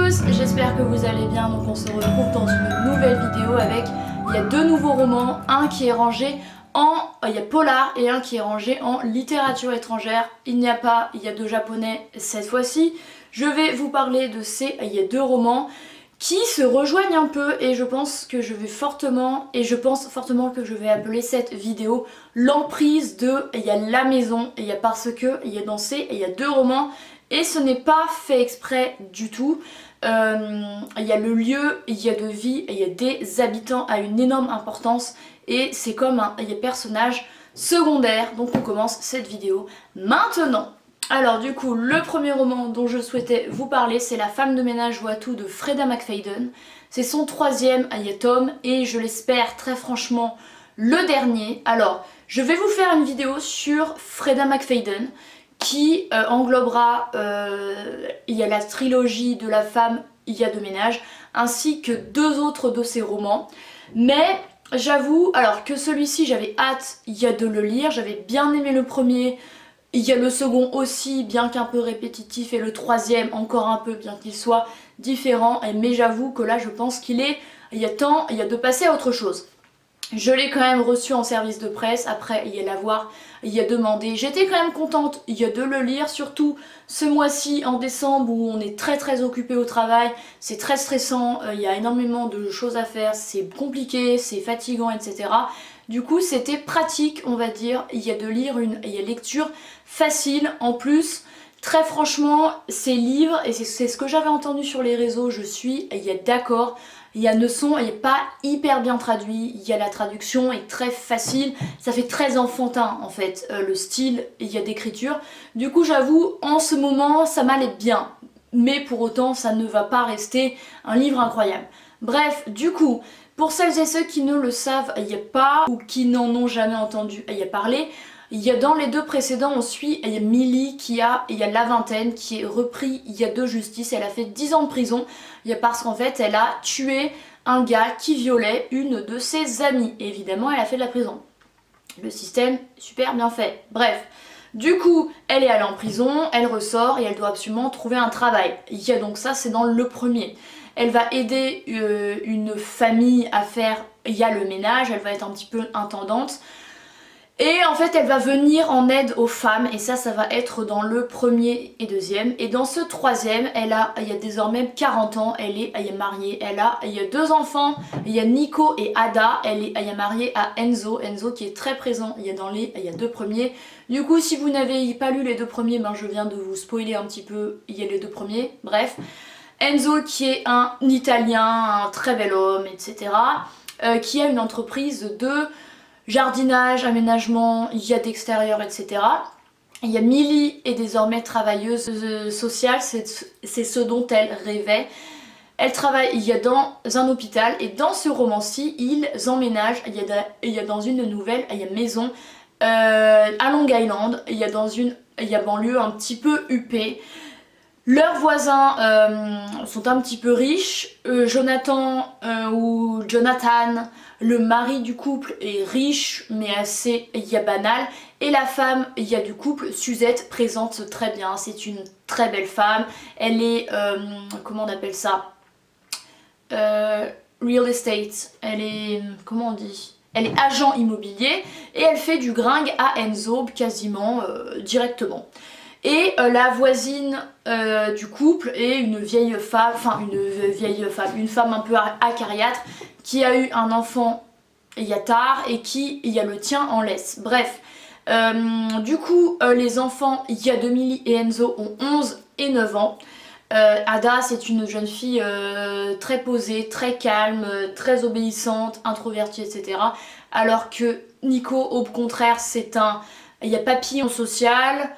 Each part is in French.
tous, j'espère que vous allez bien. Donc on se retrouve dans une nouvelle vidéo avec, il y a deux nouveaux romans, un qui est rangé en, il y a polar et un qui est rangé en littérature étrangère. Il n'y a pas, il y a de japonais cette fois-ci. Je vais vous parler de il y a deux romans qui se rejoignent un peu et je pense que je pense fortement que je vais appeler cette vidéo l'emprise de il y a la maison, et il y a parce que il y a il y a deux romans et ce n'est pas fait exprès du tout. Il y a le lieu, il y a de vie, et il y a des habitants à une énorme importance et c'est comme il y a personnages secondaires. Donc on commence cette vidéo maintenant. Alors du coup, le premier roman dont je souhaitais vous parler, c'est La femme de ménage Watu de Freda McFadden. C'est son troisième tome et je l'espère très franchement le dernier. Alors, je vais vous faire une vidéo sur Freda McFadden qui englobera il y a la trilogie de La femme de ménage ainsi que deux autres de ses romans. Mais j'avoue alors que celui-ci j'avais hâte de le lire, j'avais bien aimé le premier. Il y a le second aussi, bien qu'un peu répétitif, et le troisième encore un peu, bien qu'il soit différent. Mais j'avoue que là, je pense qu'il est... il y a de passer à autre chose. Je l'ai quand même reçu en service de presse, après il y a l'avoir, il y a demandé. J'étais quand même contente de le lire, surtout ce mois-ci en décembre où on est très occupé au travail. C'est très stressant, il y a énormément de choses à faire, c'est compliqué, c'est fatigant, etc. Du coup c'était pratique on va dire, il y a de lire une lecture facile en plus. Très franchement ces livres, et c'est ce que j'avais entendu sur les réseaux, je suis d'accord. Il y a pas hyper bien traduit, il y a la traduction est très facile, ça fait très enfantin en fait le style d'écriture. Du coup j'avoue en ce moment ça m'allait bien, mais pour autant ça ne va pas rester un livre incroyable. Bref, du coup, pour celles et ceux qui ne le savent pas ou qui n'en ont jamais entendu parler, dans les deux précédents on suit Millie qui a la vingtaine, qui est repris de justice. Elle a fait 10 ans de prison parce qu'en fait elle a tué un gars qui violait une de ses amies. Et évidemment elle a fait de la prison. Le système super bien fait. Bref. Du coup, elle est allée en prison, elle ressort et elle doit absolument trouver un travail. Donc ça, c'est dans le premier. Elle va aider une famille à faire le ménage, elle va être un petit peu intendante. Et en fait, elle va venir en aide aux femmes, et ça va être dans le premier et deuxième. Et dans ce troisième, elle a désormais 40 ans, elle est mariée, elle a deux enfants, il y a Nico et Ada, elle est mariée à Enzo qui est très présent dans les deux premiers. Du coup, si vous n'avez pas lu les deux premiers, je viens de vous spoiler un petit peu, les deux premiers, bref. Enzo qui est un Italien, un très bel homme, etc. Qui a une entreprise de jardinage, aménagement, d'extérieur, etc. Il y a Millie est désormais travailleuse sociale, c'est ce dont elle rêvait. Elle travaille dans un hôpital et dans ce roman-ci, ils emménagent, dans une nouvelle maison à Long Island, dans une banlieue un petit peu huppée. Leurs voisins sont un petit peu riches. Jonathan, le mari du couple, est riche mais assez banal. Et la femme du couple, Suzette, présente très bien. C'est une très belle femme. Elle est, comment on appelle ça, real estate. Elle est, comment on dit, elle est agent immobilier et elle fait du bringue à Enzo quasiment directement. Et la voisine du couple est une vieille femme, une femme un peu acariâtre qui a eu un enfant tard et qui le tient en laisse. Bref, du coup les enfants de Millie et Enzo ont 11 et 9 ans. Ada c'est une jeune fille très posée, très calme, très obéissante, introvertie, etc. Alors que Nico au contraire c'est un papillon social.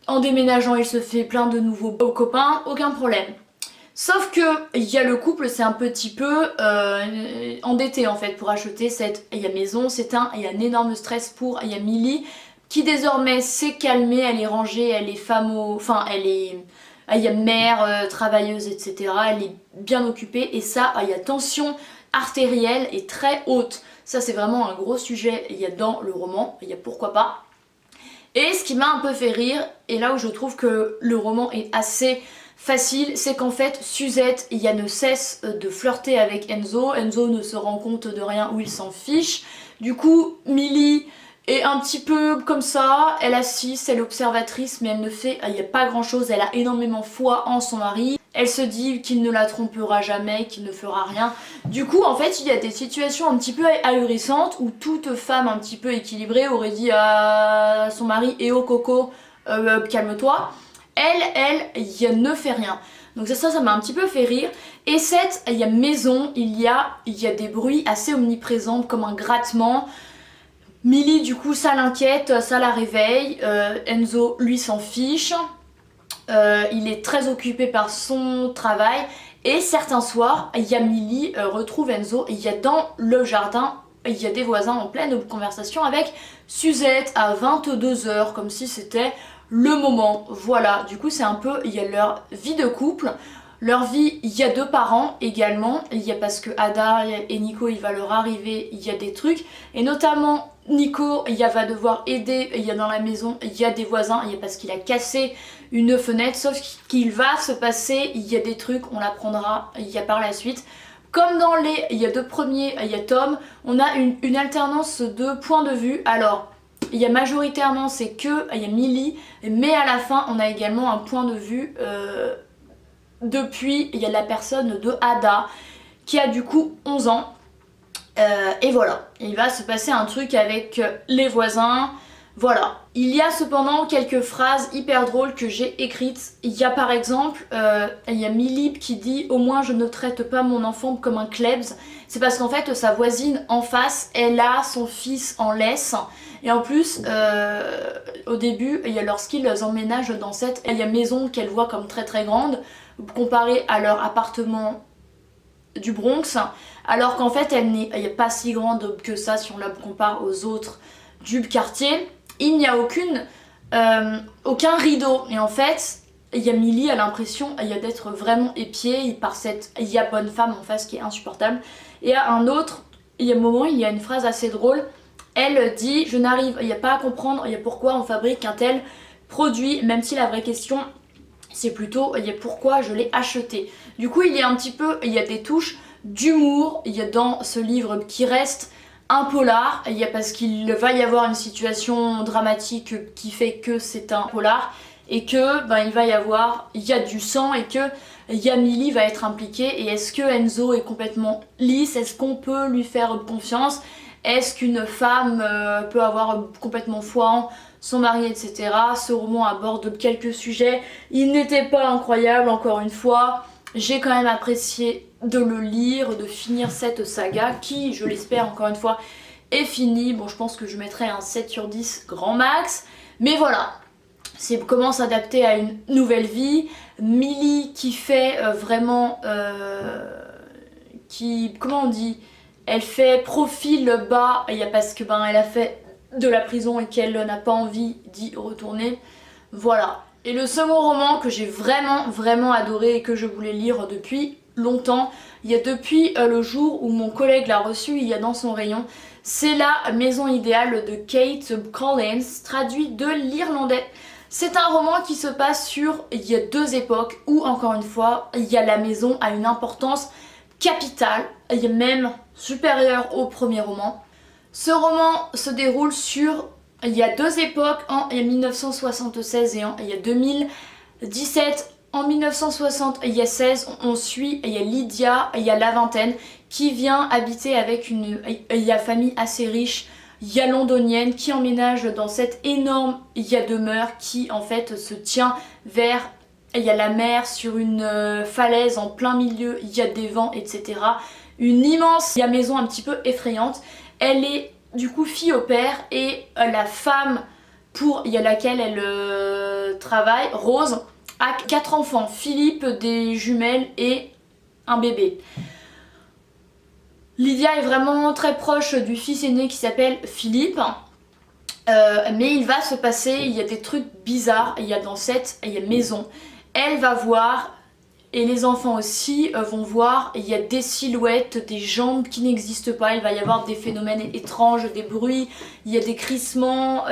En déménageant, il se fait plein de nouveaux beaux copains, aucun problème. Sauf que le couple, c'est un petit peu endetté en fait pour acheter cette maison. C'est un énorme stress pour Millie qui désormais s'est calmée, elle est rangée, elle est elle est mère, travailleuse, etc. Elle est bien occupée et ça, tension artérielle est très haute. Ça c'est vraiment un gros sujet dans le roman, pourquoi pas. Et ce qui m'a un peu fait rire, et là où je trouve que le roman est assez facile, c'est qu'en fait Suzette ne cesse de flirter avec Enzo. Enzo ne se rend compte de rien ou il s'en fiche. Du coup Millie est un petit peu comme ça, elle assiste, elle est observatrice mais elle ne fait, il n'y a pas grand chose, elle a énormément foi en son mari. Elle se dit qu'il ne la trompera jamais, qu'il ne fera rien. Du coup, en fait, il y a des situations un petit peu ahurissantes où toute femme un petit peu équilibrée aurait dit à son mari « Eh oh Coco, calme-toi ». Elle ne fait rien. Donc ça m'a un petit peu fait rire. Et cette, il y a maison, il y a des bruits assez omniprésents comme un grattement. Millie, du coup, ça l'inquiète, ça la réveille. Enzo, lui, s'en fiche. Il est très occupé par son travail et certains soirs, Millie retrouve Enzo et il y a dans le jardin, il y a des voisins en pleine conversation avec Suzette à 22h comme si c'était le moment. Voilà, du coup c'est un peu, il y a leur vie de couple, leur vie, il y a 2 parents également, il y a parce que Ada et Nico il va leur arriver, il y a des trucs et notamment Nico va devoir aider, il y a dans la maison, il y a des voisins, il y a parce qu'il a cassé une fenêtre, sauf qu'il va se passer, il y a des trucs, on l'apprendra, il y a par la suite. Comme dans il y a 2 premiers, il y a Tom, on a une alternance de points de vue. Alors, il y a majoritairement, c'est que, il y a Millie, mais à la fin, on a également un point de vue depuis, il y a la personne de Ada, qui a du coup 11 ans. Et voilà, il va se passer un truc avec les voisins, voilà. Il y a cependant quelques phrases hyper drôles que j'ai écrites. Il y a par exemple, il y a Millie qui dit « Au moins je ne traite pas mon enfant comme un klebs ». C'est parce qu'en fait sa voisine en face, elle a son fils en laisse. Et en plus, au début, lorsqu'ils emménagent dans cette maison qu'elle voit comme très très grande, comparée à leur appartement du Bronx, alors qu'en fait elle n'est pas si grande que ça si on la compare aux autres du quartier. Il n'y a aucun rideau et en fait Millie a l'impression d'être vraiment épiée par cette bonne femme en face qui est insupportable. Et à un autre, il y a un moment, il y a une phrase assez drôle, elle dit « Je n'arrive pas à comprendre pourquoi on fabrique un tel produit, même si la vraie question c'est plutôt pourquoi je l'ai acheté ». Du coup il y a un petit peu, il y a des touches d'humour, il y a dans ce livre qui reste un polar, parce qu'il va y avoir une situation dramatique qui fait que c'est un polar et que il y a du sang et que Millie va être impliquée. Et est-ce que Enzo est complètement lisse? Est-ce qu'on peut lui faire confiance? Est-ce qu'une femme peut avoir complètement foi en son mari, etc. Ce roman aborde quelques sujets. Il n'était pas incroyable, encore une fois. J'ai quand même apprécié de le lire, de finir cette saga qui, je l'espère encore une fois, est finie. Bon, je pense que je mettrai un 7 sur 10 grand max. Mais voilà, c'est comment s'adapter à une nouvelle vie. Millie qui fait vraiment... comment on dit? Elle fait profil bas, parce que elle a fait de la prison et qu'elle n'a pas envie d'y retourner. Voilà. Et le second roman que j'ai vraiment adoré et que je voulais lire depuis longtemps, il y a depuis le jour où mon collègue l'a reçu, il y a dans son rayon, c'est La Maison Idéale de Kate Collins, traduit de l'irlandais. C'est un roman qui se passe sur, il y a 2 époques où, encore une fois, la maison a une importance capitale, même supérieure au premier roman. Ce roman se déroule sur... Il y a 2 époques, en 1976 et en 2017. En 1976, on suit Lydia, la vingtaine, qui vient habiter avec une famille assez riche, londonienne, qui emménage dans cette énorme demeure qui en fait se tient vers la mer sur une falaise en plein milieu, il y a des vents, etc. Une immense maison un petit peu effrayante. Elle est du coup fille au père et la femme pour laquelle elle travaille, Rose, a 4 enfants, Philippe, des jumelles et un bébé. Lydia est vraiment très proche du fils aîné qui s'appelle Philippe, mais il va se passer, il y a des trucs bizarres, dans cette maison. Elle va voir, et les enfants aussi vont voir, il y a des silhouettes, des jambes qui n'existent pas, il va y avoir des phénomènes étranges, des bruits, il y a des crissements,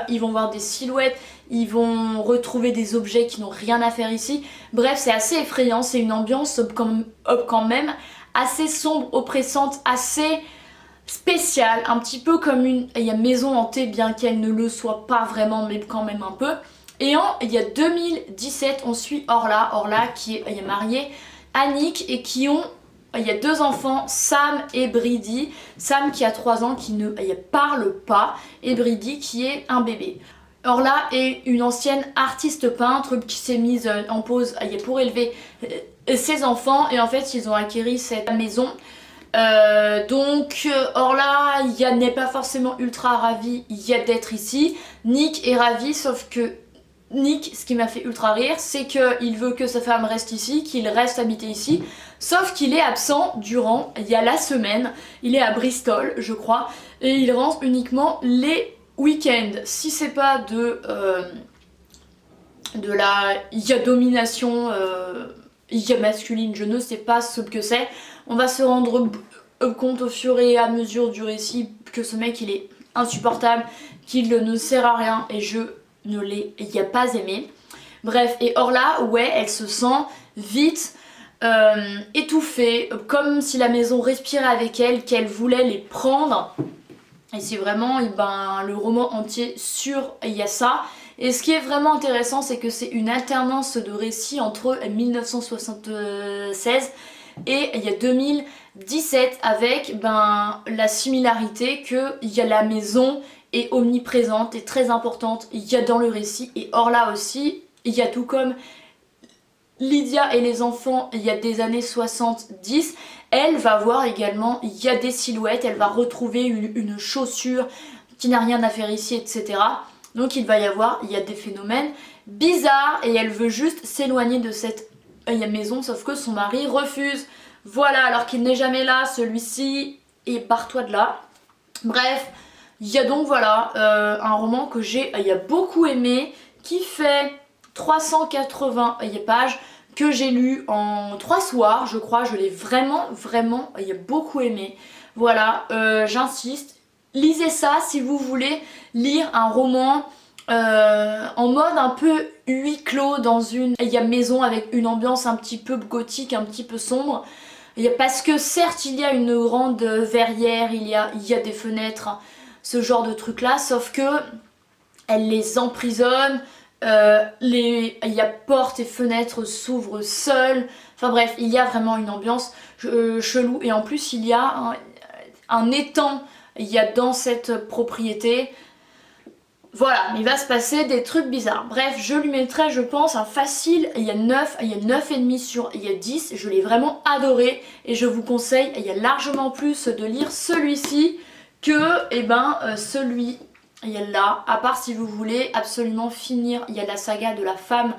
ils vont voir des silhouettes, ils vont retrouver des objets qui n'ont rien à faire ici. Bref, c'est assez effrayant, c'est une ambiance quand même assez sombre, oppressante, assez spéciale, un petit peu comme une maison hantée, bien qu'elle ne le soit pas vraiment, mais quand même un peu. Et il y a 2017, on suit Orla qui est mariée à Nick et il y a 2 enfants, Sam et Brady. Sam qui a 3 ans, qui ne parle pas, et Brady qui est un bébé. Orla est une ancienne artiste peintre qui s'est mise en pause pour élever ses enfants, et en fait ils ont acquis cette maison. Donc Orla n'est pas forcément ultra ravie d'être ici. Nick est ravi, sauf que Nick, ce qui m'a fait ultra rire, c'est qu'il veut que sa femme reste ici, qu'il reste habité ici, sauf qu'il est absent durant la semaine. Il est à Bristol, je crois, et il rentre uniquement les week-ends. Si c'est pas de la domination masculine, je ne sais pas ce que c'est. On va se rendre compte au fur et à mesure du récit que ce mec il est insupportable, qu'il ne sert à rien, et je ne l'ai pas aimé. Bref, et Orla, ouais, elle se sent vite étouffée, comme si la maison respirait avec elle, qu'elle voulait les prendre. Et c'est vraiment le roman entier sur ça. Et ce qui est vraiment intéressant, c'est que c'est une alternance de récits entre 1976 et 2017, avec la similarité que la maison est omniprésente et très importante dans le récit. Et Orla aussi, tout comme Lydia et les enfants des années 70, elle va voir également des silhouettes, elle va retrouver une chaussure qui n'a rien à faire ici, etc. Donc il va y avoir des phénomènes bizarres, et elle veut juste s'éloigner de cette maison, sauf que son mari refuse. Voilà, alors qu'il n'est jamais là, celui-ci, et barre-toi de là. Bref, il y a donc voilà un roman que j'ai beaucoup aimé, qui fait 380 pages, que j'ai lu en 3 soirs, je crois. Je l'ai vraiment beaucoup aimé. Voilà, j'insiste, lisez ça si vous voulez lire un roman en mode un peu huis clos dans une maison, avec une ambiance un petit peu gothique, un petit peu sombre. Parce que certes il y a une grande verrière, il y a des fenêtres, ce genre de truc là, sauf que elle les emprisonne, portes et fenêtres s'ouvrent seules. Enfin bref, il y a vraiment une ambiance chelou, et en plus il y a un étang dans cette propriété. Voilà, il va se passer des trucs bizarres. Bref, je lui mettrai, je pense, un facile, 9,5 sur 10. Je l'ai vraiment adoré, et je vous conseille largement plus de lire celui-ci que celui-là. À part si vous voulez absolument finir la saga de la femme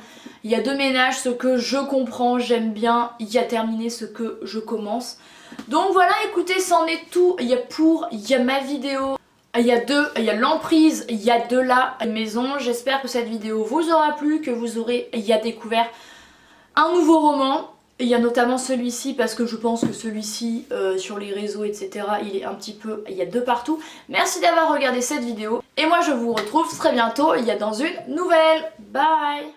de ménage, ce que je comprends, j'aime bien terminer ce que je commence. Donc voilà, écoutez, c'en est tout pour ma vidéo. Il y a l'emprise de la maison. J'espère que cette vidéo vous aura plu, que vous aurez découvert un nouveau roman. Il y a notamment celui-ci, parce que je pense que celui-ci sur les réseaux, etc., il est un petit peu de partout. Merci d'avoir regardé cette vidéo, et moi je vous retrouve très bientôt dans une nouvelle. Bye.